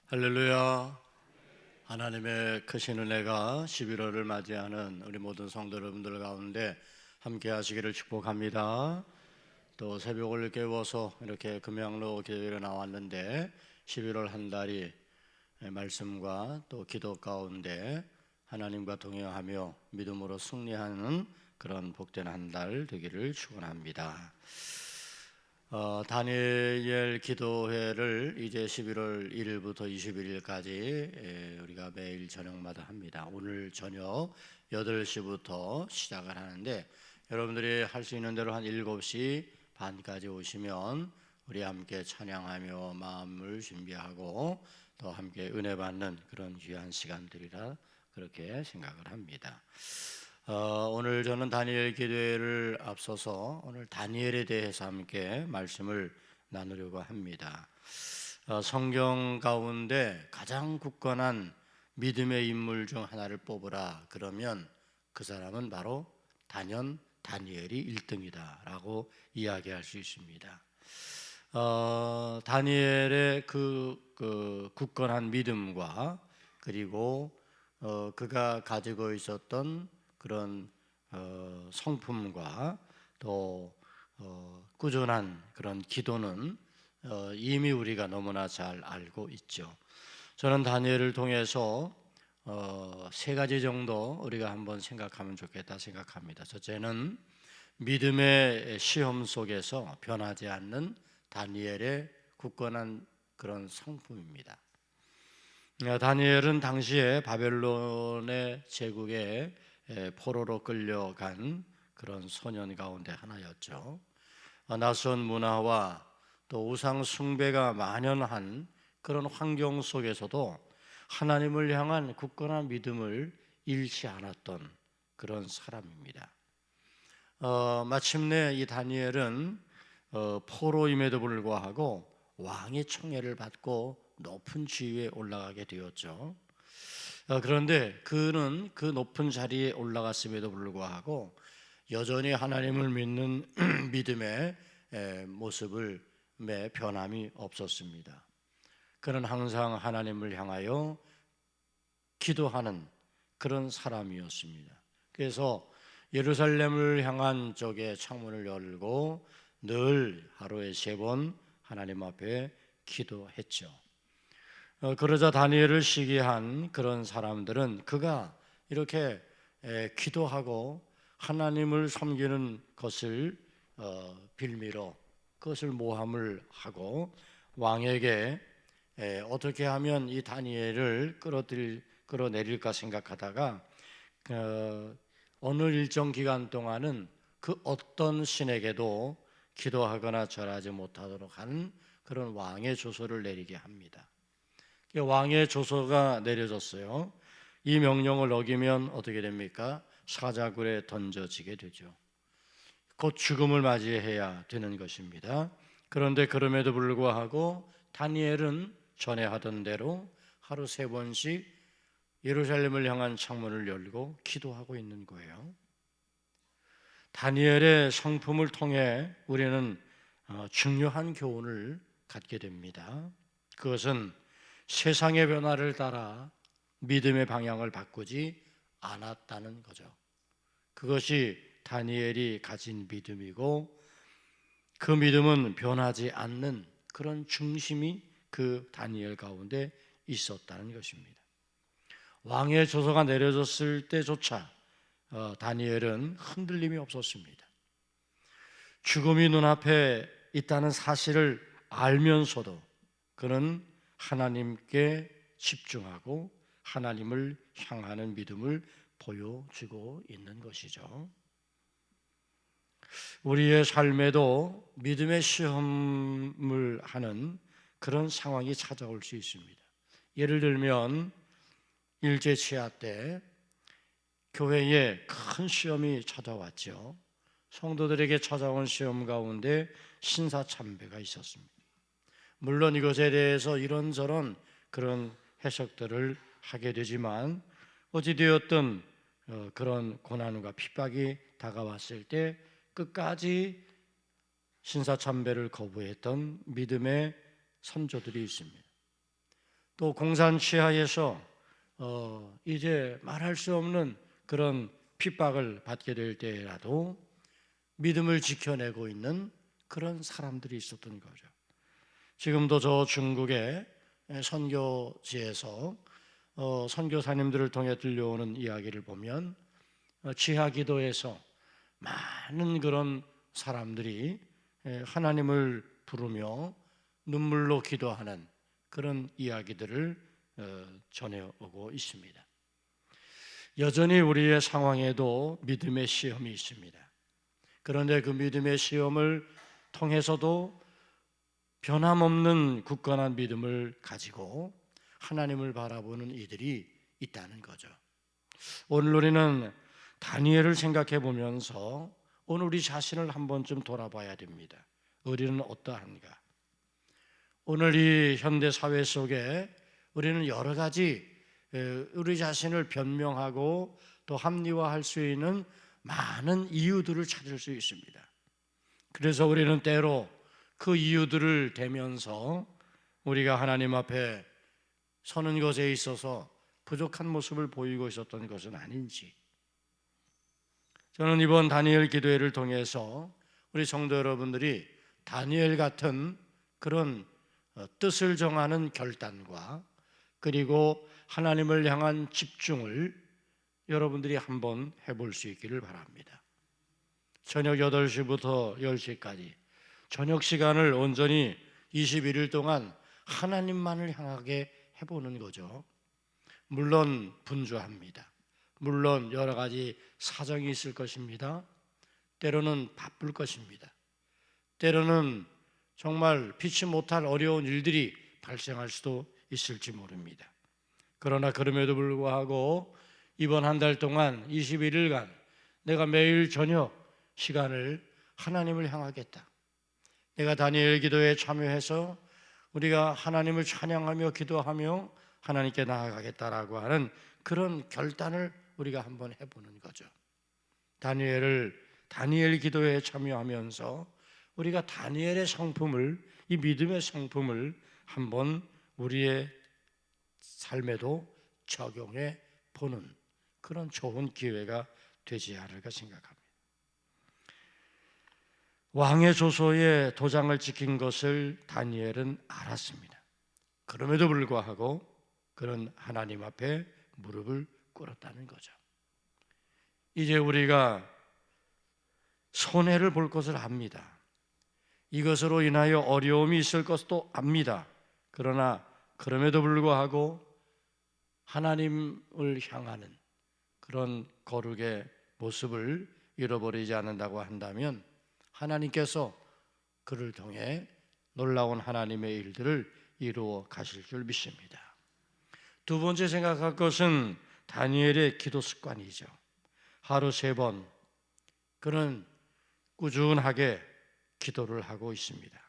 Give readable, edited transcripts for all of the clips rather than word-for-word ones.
할렐루야. 하나님의 크신 은혜가 11월을 맞이하는 우리 모든 성도 여러분들 가운데 함께 하시기를 축복합니다. 또 새벽을 깨워서 이렇게 금양로 교회에 나왔는데 11월 한 달이 말씀과 또 기도 가운데 하나님과 동행하며 믿음으로 승리하는 그런 복된 한 달 되기를 축원합니다. 다니엘 기도회를 이제 11월 1일부터 21일까지 우리가 매일 저녁마다 합니다. 오늘 저녁 8시부터 시작을 하는데 여러분들이 할 수 있는 대로 한 7시 반까지 오시면 우리 함께 찬양하며 마음을 준비하고 또 함께 은혜 받는 그런 귀한 시간들이라 그렇게 생각을 합니다. 오늘 저는 다니엘 기도회를 앞서서 오늘 다니엘에 대해서 함께 말씀을 나누려고 합니다. 성경 가운데 가장 굳건한 믿음의 인물 중 하나를 뽑으라 그러면 그 사람은 바로 단연 다니엘이 1등이다 라고 이야기할 수 있습니다. 다니엘의 그 굳건한 믿음과 그리고 그가 가지고 있었던 그런 성품과 또 꾸준한 그런 기도는 이미 우리가 너무나 잘 알고 있죠. 저는 다니엘을 통해서 세 가지 정도 우리가 한번 생각하면 좋겠다 생각합니다. 첫째는 믿음의 시험 속에서 변하지 않는 다니엘의 굳건한 그런 성품입니다. 다니엘은 당시에 바벨론의 제국에 포로로 끌려간 그런 소년 가운데 하나였죠. 낯선 문화와 또 우상 숭배가 만연한 그런 환경 속에서도 하나님을 향한 굳건한 믿음을 잃지 않았던 그런 사람입니다. 마침내 이 다니엘은 포로임에도 불구하고 왕의 총애를 받고 높은 지위에 올라가게 되었죠. 그런데 그는 그 높은 자리에 올라갔음에도 불구하고 여전히 하나님을 믿는 믿음의 모습을 변함이 없었습니다. 그는 항상 하나님을 향하여 기도하는 그런 사람이었습니다. 그래서 예루살렘을 향한 쪽에 창문을 열고 늘 하루에 3번 하나님 앞에 기도했죠. 그러자 다니엘을 시기한 그런 사람들은 그가 이렇게 기도하고 하나님을 섬기는 것을 빌미로 그것을 모함을 하고 왕에게 어떻게 하면 이 다니엘을 끌어내릴까 생각하다가 어느 일정 기간 동안은 그 어떤 신에게도 기도하거나 절하지 못하도록 하는 그런 왕의 조서를 내리게 합니다. 왕의 조서가 내려졌어요. 이 명령을 어기면 어떻게 됩니까? 사자굴에 던져지게 되죠. 곧 죽음을 맞이해야 되는 것입니다. 그런데 그럼에도 불구하고 다니엘은 전에 하던 대로 하루 3번씩 예루살렘을 향한 창문을 열고 기도하고 있는 거예요. 다니엘의 성품을 통해 우리는 중요한 교훈을 갖게 됩니다. 그것은 세상의 변화를 따라 믿음의 방향을 바꾸지 않았다는 거죠. 그것이 다니엘이 가진 믿음이고 그 믿음은 변하지 않는 그런 중심이 그 다니엘 가운데 있었다는 것입니다. 왕의 조서가 내려졌을 때조차 다니엘은 흔들림이 없었습니다. 죽음이 눈앞에 있다는 사실을 알면서도 그는 하나님께 집중하고 하나님을 향하는 믿음을 보여주고 있는 것이죠. 우리의 삶에도 믿음의 시험을 하는 그런 상황이 찾아올 수 있습니다. 예를 들면 일제치하 때 교회에 큰 시험이 찾아왔죠. 성도들에게 찾아온 시험 가운데 신사참배가 있었습니다. 물론 이것에 대해서 이런저런 그런 해석들을 하게 되지만 어찌되었든 그런 고난과 핍박이 다가왔을 때 끝까지 신사참배를 거부했던 믿음의 선조들이 있습니다. 또 공산 치하에서 이제 말할 수 없는 그런 핍박을 받게 될 때라도 믿음을 지켜내고 있는 그런 사람들이 있었던 거죠. 지금도 저 중국의 선교지에서 선교사님들을 통해 들려오는 이야기를 보면 지하 기도에서 많은 그런 사람들이 하나님을 부르며 눈물로 기도하는 그런 이야기들을 전해오고 있습니다. 여전히 우리의 상황에도 믿음의 시험이 있습니다. 그런데 그 믿음의 시험을 통해서도 변함없는 굳건한 믿음을 가지고 하나님을 바라보는 이들이 있다는 거죠. 오늘 우리는 다니엘을 생각해 보면서 오늘 우리 자신을 한 번쯤 돌아봐야 됩니다. 우리는 어떠한가? 오늘 이 현대 사회 속에 우리는 여러 가지 우리 자신을 변명하고 또 합리화할 수 있는 많은 이유들을 찾을 수 있습니다. 그래서 우리는 때로 그 이유들을 대면서 우리가 하나님 앞에 서는 것에 있어서 부족한 모습을 보이고 있었던 것은 아닌지, 저는 이번 다니엘 기도회를 통해서 우리 성도 여러분들이 다니엘 같은 그런 뜻을 정하는 결단과 그리고 하나님을 향한 집중을 여러분들이 한번 해볼 수 있기를 바랍니다. 저녁 8시부터 10시까지 저녁 시간을 온전히 21일 동안 하나님만을 향하게 해보는 거죠. 물론 분주합니다. 물론 여러 가지 사정이 있을 것입니다. 때로는 바쁠 것입니다. 때로는 정말 피치 못할 어려운 일들이 발생할 수도 있을지 모릅니다. 그러나 그럼에도 불구하고 이번 한 달 동안 21일간 내가 매일 저녁 시간을 하나님을 향하겠다. 내가 다니엘 기도에 참여해서 우리가 하나님을 찬양하며 기도하며 하나님께 나아가겠다라고 하는 그런 결단을 우리가 한번 해보는 거죠. 다니엘 기도에 참여하면서 우리가 다니엘의 성품을, 이 믿음의 성품을 한번 우리의 삶에도 적용해 보는 그런 좋은 기회가 되지 않을까 생각합니다. 왕의 조서에 도장을 찍힌 것을 다니엘은 알았습니다. 그럼에도 불구하고 그런 하나님 앞에 무릎을 꿇었다는 거죠. 이제 우리가 손해를 볼 것을 압니다. 이것으로 인하여 어려움이 있을 것도 압니다. 그러나 그럼에도 불구하고 하나님을 향하는 그런 거룩의 모습을 잃어버리지 않는다고 한다면 하나님께서 그를 통해 놀라운 하나님의 일들을 이루어 가실 줄 믿습니다. 두 번째 생각할 것은 다니엘의 기도 습관이죠. 하루 3번 그는 꾸준하게 기도를 하고 있습니다.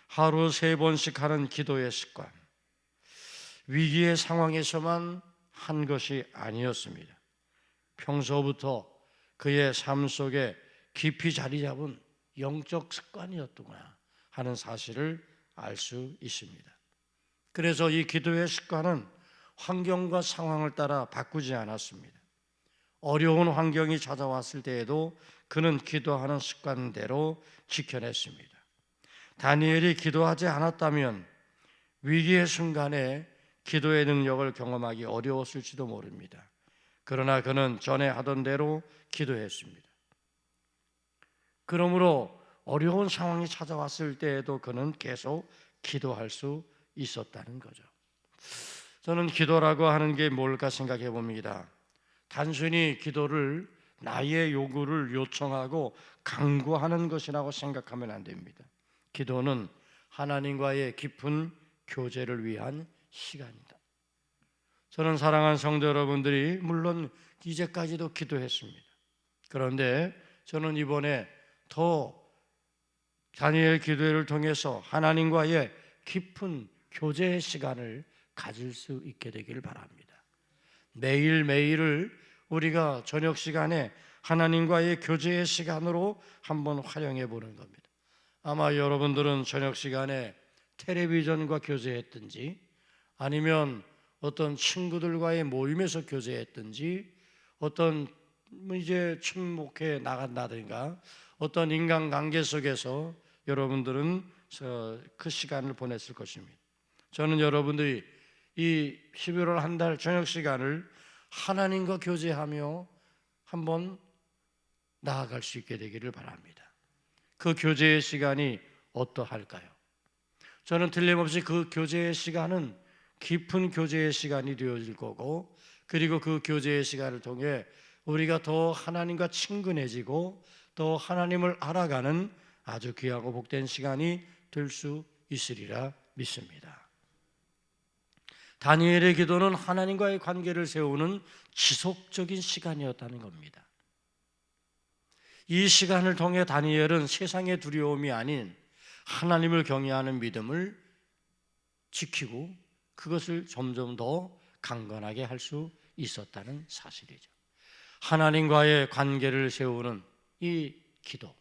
하루 3번씩 하는 기도의 습관, 위기의 상황에서만 한 것이 아니었습니다. 평소부터 그의 삶 속에 깊이 자리 잡은 영적 습관이었구나 하는 사실을 알 수 있습니다. 그래서 이 기도의 습관은 환경과 상황을 따라 바꾸지 않았습니다. 어려운 환경이 찾아왔을 때에도 그는 기도하는 습관대로 지켜냈습니다. 다니엘이 기도하지 않았다면 위기의 순간에 기도의 능력을 경험하기 어려웠을지도 모릅니다. 그러나 그는 전에 하던 대로 기도했습니다. 그러므로 어려운 상황이 찾아왔을 때에도 그는 계속 기도할 수 있었다는 거죠. 저는 기도라고 하는 게 뭘까 생각해 봅니다. 단순히 기도를 나의 요구를 요청하고 강구하는 것이라고 생각하면 안 됩니다. 기도는 하나님과의 깊은 교제를 위한 시간이다. 저는 사랑하는 성도 여러분들이 물론 이제까지도 기도했습니다. 그런데 저는 이번에 더 다니엘 기도회를 통해서 하나님과의 깊은 교제의 시간을 가질 수 있게 되길 바랍니다. 매일매일을 우리가 저녁 시간에 하나님과의 교제의 시간으로 한번 활용해 보는 겁니다. 아마 여러분들은 저녁 시간에 텔레비전과 교제했든지 아니면 어떤 친구들과의 모임에서 교제했든지 어떤 이제 친목회 나간다든가 어떤 인간관계 속에서 여러분들은 그 시간을 보냈을 것입니다. 저는 여러분들이 이 11월 한 달 저녁 시간을 하나님과 교제하며 한번 나아갈 수 있게 되기를 바랍니다. 그 교제의 시간이 어떠할까요? 저는 틀림없이 그 교제의 시간은 깊은 교제의 시간이 되어질 거고, 그리고 그 교제의 시간을 통해 우리가 더 하나님과 친근해지고 더 하나님을 알아가는 아주 귀하고 복된 시간이 될 수 있으리라 믿습니다. 다니엘의 기도는 하나님과의 관계를 세우는 지속적인 시간이었다는 겁니다. 이 시간을 통해 다니엘은 세상의 두려움이 아닌 하나님을 경외하는 믿음을 지키고 그것을 점점 더 강건하게 할 수 있었다는 사실이죠. 하나님과의 관계를 세우는 이 기도,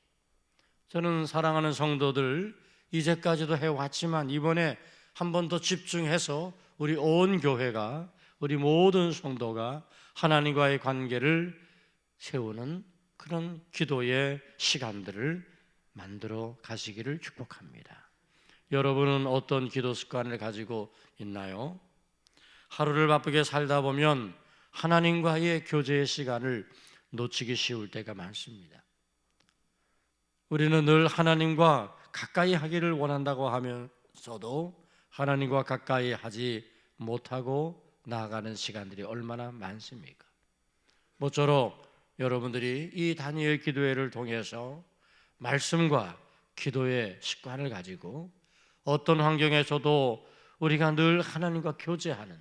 저는 사랑하는 성도들 이제까지도 해왔지만 이번에 한 번 더 집중해서 우리 온 교회가, 우리 모든 성도가 하나님과의 관계를 세우는 그런 기도의 시간들을 만들어 가시기를 축복합니다. 여러분은 어떤 기도 습관을 가지고 있나요? 하루를 바쁘게 살다 보면 하나님과의 교제의 시간을 놓치기 쉬울 때가 많습니다. 우리는 늘 하나님과 가까이 하기를 원한다고 하면서도 하나님과 가까이 하지 못하고 나아가는 시간들이 얼마나 많습니까? 모쪼록 여러분들이 이 다니엘 기도회를 통해서 말씀과 기도의 습관을 가지고 어떤 환경에서도 우리가 늘 하나님과 교제하는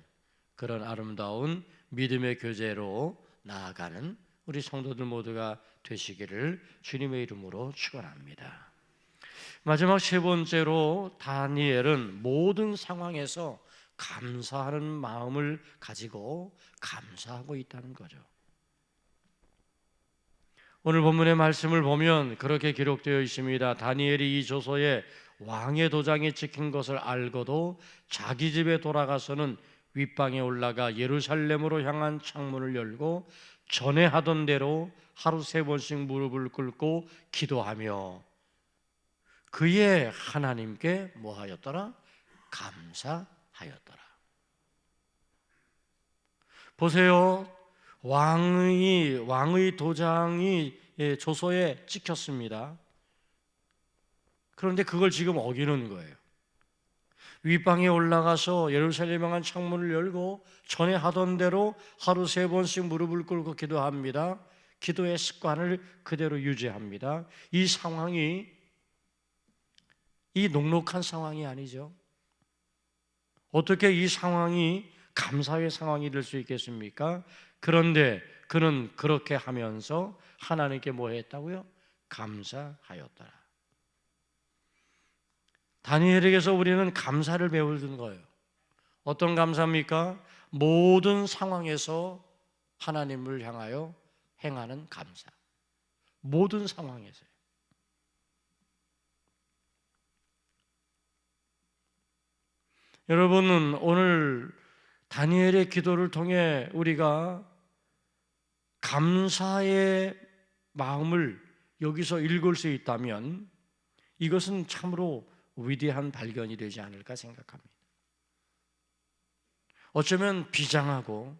그런 아름다운 믿음의 교제로 나아가는 우리 성도들 모두가 되시기를 주님의 이름으로 축원합니다. 마지막 세 번째로 다니엘은 모든 상황에서 감사하는 마음을 가지고 감사하고 있다는 거죠. 오늘 본문의 말씀을 보면 그렇게 기록되어 있습니다. 다니엘이 이 조서에 왕의 도장이 찍힌 것을 알고도 자기 집에 돌아가서는 윗방에 올라가 예루살렘으로 향한 창문을 열고 전에 하던 대로 하루 3번씩 무릎을 꿇고 기도하며 그의 하나님께 뭐하였더라? 감사하였더라. 보세요. 왕의 도장이 조서에 찍혔습니다. 그런데 그걸 지금 어기는 거예요. 윗방에 올라가서 예루살렘 향한 창문을 열고 전에 하던 대로 하루 3번씩 무릎을 꿇고 기도합니다. 기도의 습관을 그대로 유지합니다. 이 상황이 이 녹록한 상황이 아니죠. 어떻게 이 상황이 감사의 상황이 될 수 있겠습니까? 그런데 그는 그렇게 하면서 하나님께 뭐 했다고요? 감사하였더라. 다니엘에게서 우리는 감사를 배우는 거예요. 어떤 감사입니까? 모든 상황에서 하나님을 향하여 행하는 감사. 모든 상황에서요. 여러분은 오늘 다니엘의 기도를 통해 우리가 감사의 마음을 여기서 읽을 수 있다면 이것은 참으로 위대한 발견이 되지 않을까 생각합니다. 어쩌면 비장하고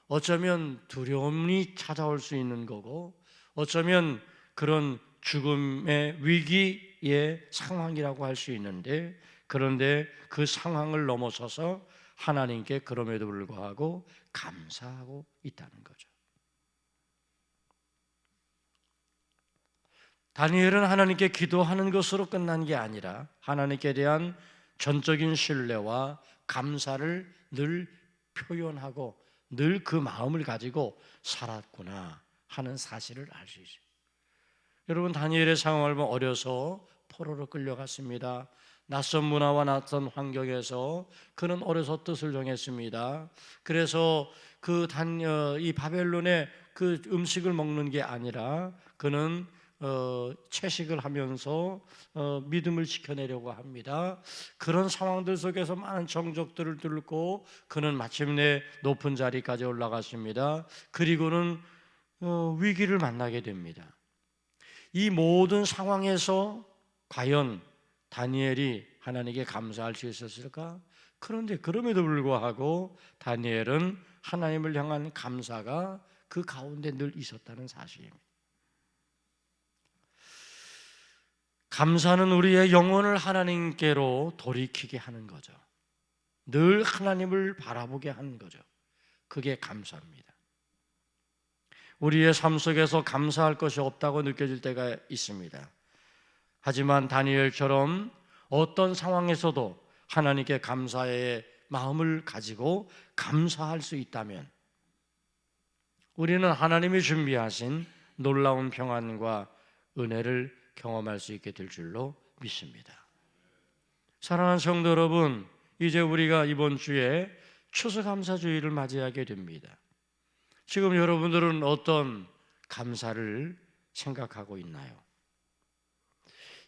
어쩌면 두려움이 찾아올 수 있는 거고 어쩌면 그런 죽음의 위기의 상황이라고 할 수 있는데 그런데 그 상황을 넘어서서 하나님께 그럼에도 불구하고 감사하고 있다는 거죠. 다니엘은 하나님께 기도하는 것으로 끝난 게 아니라 하나님께 대한 전적인 신뢰와 감사를 늘 표현하고 늘 그 마음을 가지고 살았구나 하는 사실을 알 수 있어요. 여러분 다니엘의 상황을 보면 어려서 포로로 끌려갔습니다. 낯선 문화와 낯선 환경에서 그는 어려서 뜻을 정했습니다. 그래서 이 바벨론의 그 음식을 먹는 게 아니라 그는 채식을 하면서 믿음을 지켜내려고 합니다. 그런 상황들 속에서 많은 정적들을 뚫고 그는 마침내 높은 자리까지 올라갔습니다. 그리고는 위기를 만나게 됩니다. 이 모든 상황에서 과연 다니엘이 하나님께 감사할 수 있었을까? 그런데 그럼에도 불구하고 다니엘은 하나님을 향한 감사가 그 가운데 늘 있었다는 사실입니다. 감사는 우리의 영혼을 하나님께로 돌이키게 하는 거죠. 늘 하나님을 바라보게 하는 거죠. 그게 감사입니다. 우리의 삶 속에서 감사할 것이 없다고 느껴질 때가 있습니다. 하지만 다니엘처럼 어떤 상황에서도 하나님께 감사의 마음을 가지고 감사할 수 있다면 우리는 하나님이 준비하신 놀라운 평안과 은혜를 경험할 수 있게 될 줄로 믿습니다. 사랑하는 성도 여러분, 이제 우리가 이번 주에 추수감사주일을 맞이하게 됩니다. 지금 여러분들은 어떤 감사를 생각하고 있나요?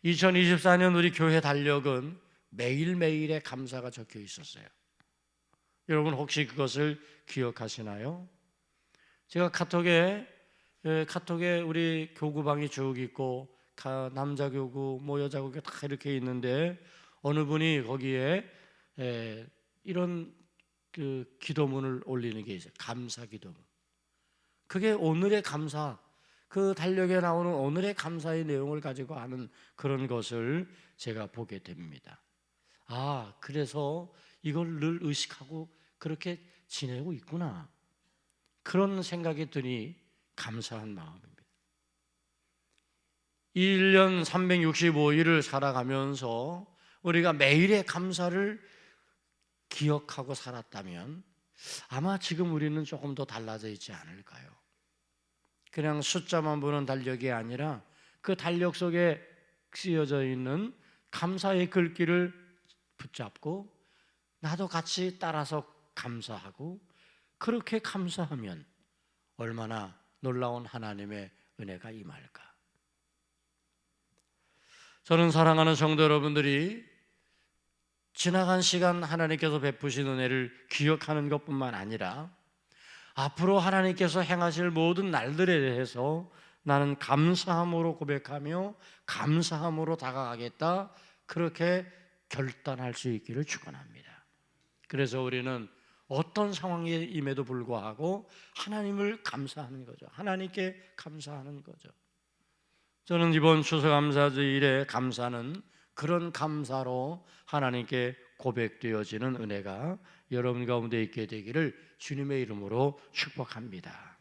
2024년 우리 교회 달력은 매일매일의 감사가 적혀 있었어요. 여러분 혹시 그것을 기억하시나요? 제가 카톡에 우리 교구방이 쭉 있고 남자 교구, 여자 교구 다 이렇게 있는데 어느 분이 거기에 이런 그 기도문을 올리는 게 있어요. 감사 기도문. 그게 오늘의 감사, 그 달력에 나오는 오늘의 감사의 내용을 가지고 하는 그런 것을 제가 보게 됩니다. 그래서 이걸 늘 의식하고 그렇게 지내고 있구나. 그런 생각이 드니 감사한 마음입니다. 1년 365일을 살아가면서 우리가 매일의 감사를 기억하고 살았다면 아마 지금 우리는 조금 더 달라져 있지 않을까요? 그냥 숫자만 보는 달력이 아니라 그 달력 속에 쓰여져 있는 감사의 글귀를 붙잡고 나도 같이 따라서 감사하고 그렇게 감사하면 얼마나 놀라운 하나님의 은혜가 임할까? 저는 사랑하는 성도 여러분들이 지나간 시간 하나님께서 베푸신 은혜를 기억하는 것뿐만 아니라 앞으로 하나님께서 행하실 모든 날들에 대해서 나는 감사함으로 고백하며 감사함으로 다가가겠다, 그렇게 결단할 수 있기를 축원합니다. 그래서 우리는 어떤 상황에 임해도 불구하고 하나님을 감사하는 거죠. 하나님께 감사하는 거죠. 저는 이번 추수감사주일의 감사는 그런 감사로 하나님께 고백되어지는 은혜가 여러분 가운데 있게 되기를 주님의 이름으로 축복합니다.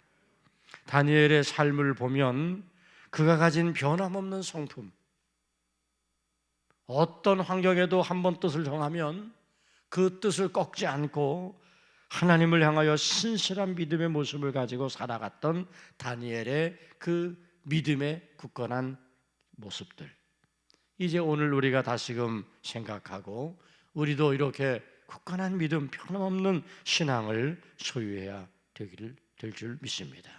다니엘의 삶을 보면 그가 가진 변함없는 성품, 어떤 환경에도 한번 뜻을 정하면 그 뜻을 꺾지 않고 하나님을 향하여 신실한 믿음의 모습을 가지고 살아갔던 다니엘의 그 믿음의 굳건한 모습들, 이제 오늘 우리가 다시금 생각하고 우리도 이렇게 굳건한 믿음, 변함없는 신앙을 소유해야 될 줄 믿습니다.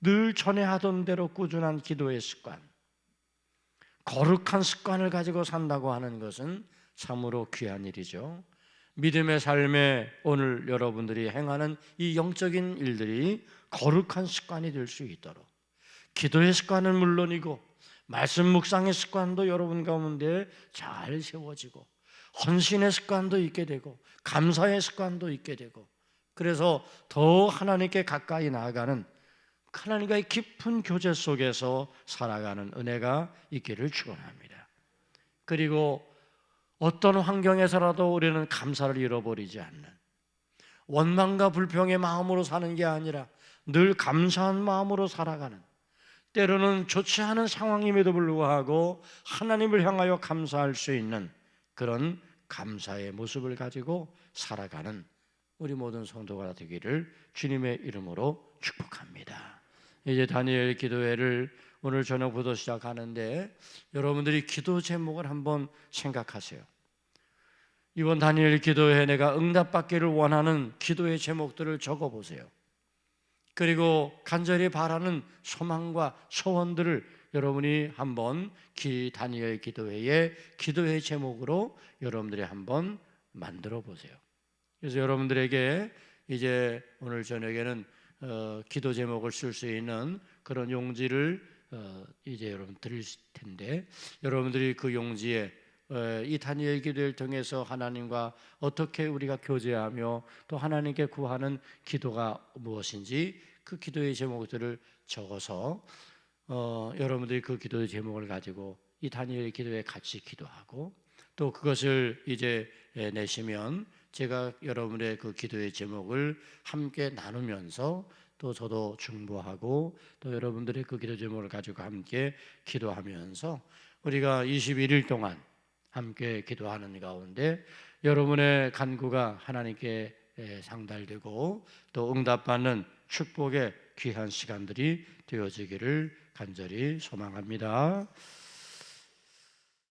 늘 전에 하던 대로 꾸준한 기도의 습관, 거룩한 습관을 가지고 산다고 하는 것은 참으로 귀한 일이죠. 믿음의 삶에 오늘 여러분들이 행하는 이 영적인 일들이 거룩한 습관이 될 수 있도록 기도의 습관은 물론이고 말씀 묵상의 습관도 여러분 가운데 잘 세워지고 헌신의 습관도 있게 되고 감사의 습관도 있게 되고, 그래서 더 하나님께 가까이 나아가는 하나님과의 깊은 교제 속에서 살아가는 은혜가 있기를 축원합니다. 그리고 어떤 환경에서라도 우리는 감사를 잃어버리지 않는, 원망과 불평의 마음으로 사는 게 아니라 늘 감사한 마음으로 살아가는, 때로는 좋지 않은 상황임에도 불구하고 하나님을 향하여 감사할 수 있는 그런 감사의 모습을 가지고 살아가는 우리 모든 성도가 되기를 주님의 이름으로 축복합니다. 이제 다니엘 기도회를 오늘 저녁부터 시작하는데 여러분들이 기도 제목을 한번 생각하세요. 이번 다니엘 기도회에 내가 응답받기를 원하는 기도의 제목들을 적어보세요. 그리고 간절히 바라는 소망과 소원들을 여러분이 한번 다니엘 기도회의 기도회 제목으로 여러분들이 한번 만들어 보세요. 그래서 여러분들에게 이제 오늘 저녁에는 기도 제목을 쓸 수 있는 그런 용지를 이제 여러분 드릴 텐데, 여러분들이 그 용지에 이 다니엘 기도를 통해서 하나님과 어떻게 우리가 교제하며 또 하나님께 구하는 기도가 무엇인지 그 기도의 제목들을 적어서 여러분들이 그 기도의 제목을 가지고 이 다니엘 기도에 같이 기도하고, 또 그것을 이제 내시면 제가 여러분의 그 기도의 제목을 함께 나누면서 또 저도 중보하고 또 여러분들의 그 기도 제목을 가지고 함께 기도하면서 우리가 21일 동안 함께 기도하는 가운데 여러분의 간구가 하나님께 상달되고 또 응답받는 축복의 귀한 시간들이 되어지기를 간절히 소망합니다.